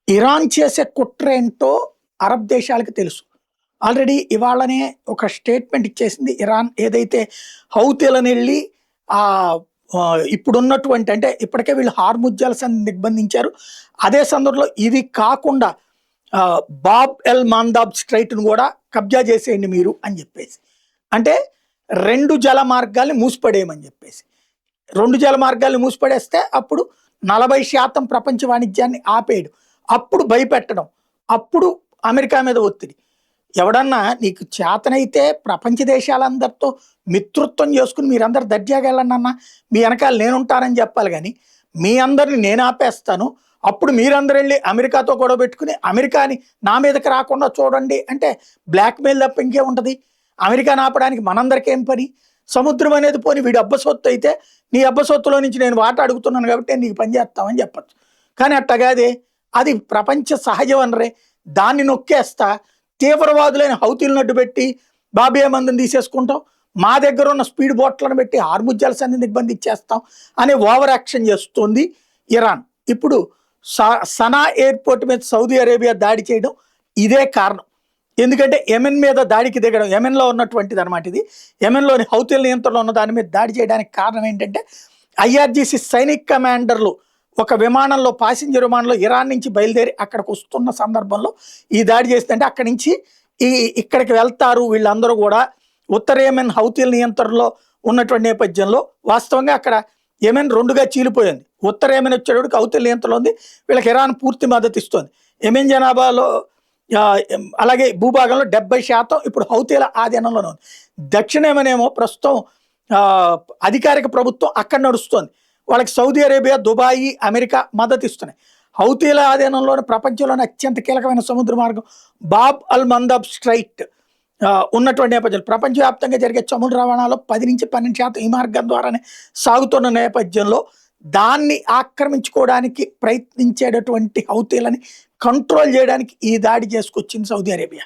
Iran చేసే కుట్ర ఏంటో అరబ్ దేశాలకు తెలుసు. ఆల్రెడీ ఇవాళనే ఒక స్టేట్మెంట్ ఇచ్చేసింది ఇరాన్. ఏదైతే హౌతీలను వెళ్ళి ఇప్పుడున్నటువంటి అంటే ఇప్పటికే వీళ్ళు హార్ముజ్ జలసంధిని దిగ్బంధించారు. అదే సందర్భంలో ఇది కాకుండా బాబ్ ఎల్ మాందాబ్ స్ట్రైట్ను కూడా కబ్జా చేసేయండి మీరు అని చెప్పేసి, అంటే 2 జల మార్గాల్ని మూసిపడేయమని చెప్పేసి. 2 జల మార్గాల్ని మూసిపడేస్తే అప్పుడు 40% ప్రపంచ వాణిజ్యాన్ని ఆపేయడం, అప్పుడు భయపెట్టడం, అప్పుడు అమెరికా మీద ఒత్తిడి. ఎవడన్నా నీకు చేతనైతే ప్రపంచ దేశాలందరితో మిత్రుత్వం చేసుకుని మీరందరు దర్జాగా వెళ్ళండి అన్న, మీ వెనకాల నేనుంటానని చెప్పాలి. కానీ మీ అందరిని నేను ఆపేస్తాను, అప్పుడు మీరందరూ వెళ్ళి అమెరికాతో గొడవ పెట్టుకుని అమెరికాని నా మీదకి రాకుండా చూడండి అంటే బ్లాక్మెయిల్ తప్ప ఇంకే ఉంటుంది. అమెరికాని ఆపడానికి మనందరికీ ఏం పని? సముద్రం అనేది పోని వీడి అబ్బసొత్తు అయితే నీ అబ్బసొత్తులో నుంచి నేను వాట అడుగుతున్నాను కాబట్టి నీకు పని చేస్తామని చెప్పచ్చు. కానీ అట్టగాదే, అది ప్రపంచ సహజ వనరే, దాన్ని నొక్కేస్తా తీవ్రవాదులైన హౌతీలను అడ్డు పెట్టి బాబియా మందిని తీసేసుకుంటాం, మా దగ్గర ఉన్న స్పీడ్ బోట్లను పెట్టి హార్ముజ్ జలసంధిని దిగ్బంధించేస్తాం అనే ఓవర్ యాక్షన్ చేస్తుంది ఇరాన్. ఇప్పుడు సనా ఎయిర్పోర్ట్ మీద సౌదీ అరేబియా దాడి చేయడం ఇదే కారణం. ఎందుకంటే యెమెన్ మీద దాడికి దిగడం, యెమెన్లో ఉన్నటువంటిది అనమాట ఇది. యెమెన్లోని హౌతీల నియంత్రణలో ఉన్న దాని మీద దాడి చేయడానికి కారణం ఏంటంటే ఐఆర్జీసీ సైనిక్ కమాండర్లు ఒక విమానంలో, ప్యాసింజర్ విమానంలో ఇరాన్ నుంచి బయలుదేరి అక్కడికి వస్తున్న సందర్భంలో ఈ దాడి చేస్తుంటే అక్కడి నుంచి ఇక్కడికి వెళ్తారు వీళ్ళందరూ కూడా. ఉత్తర యెమెన్ హౌతీల నియంత్రణలో ఉన్నటువంటి నేపథ్యంలో వాస్తవంగా అక్కడ యెమెన్ 2గా చీలిపోయింది. ఉత్తర యెమెన్ వచ్చేటప్పటికి హౌతీల నియంత్రణలో ఉంది, వీళ్ళకి ఇరాన్ పూర్తి మద్దతు ఇస్తుంది. యెమెన్ జనాభాలో అలాగే భూభాగంలో 70% ఇప్పుడు హౌతీల ఆధీనంలోనే ఉంది. దక్షిణ యెమెన్ ఏమో ప్రస్తుతం అధికారిక ప్రభుత్వం అక్కడ నడుస్తుంది. వాళ్ళకి సౌదీ అరేబియా, దుబాయి, అమెరికా మద్దతు ఇస్తున్నాయి. హౌతీల ఆధీనంలోని ప్రపంచంలోని అత్యంత కీలకమైన సముద్ర మార్గం బాబ్ అల్ మందాబ్ స్ట్రైట్ ఉన్నటువంటి నేపథ్యంలో ప్రపంచవ్యాప్తంగా జరిగే చమురు రవాణాలో 10 నుంచి 12% ఈ మార్గం ద్వారానే సాగుతున్న నేపథ్యంలో దాన్ని ఆక్రమించుకోవడానికి ప్రయత్నించేటటువంటి హౌతీలని కంట్రోల్ చేయడానికి ఈ దాడి చేసుకొచ్చింది సౌదీ అరేబియా.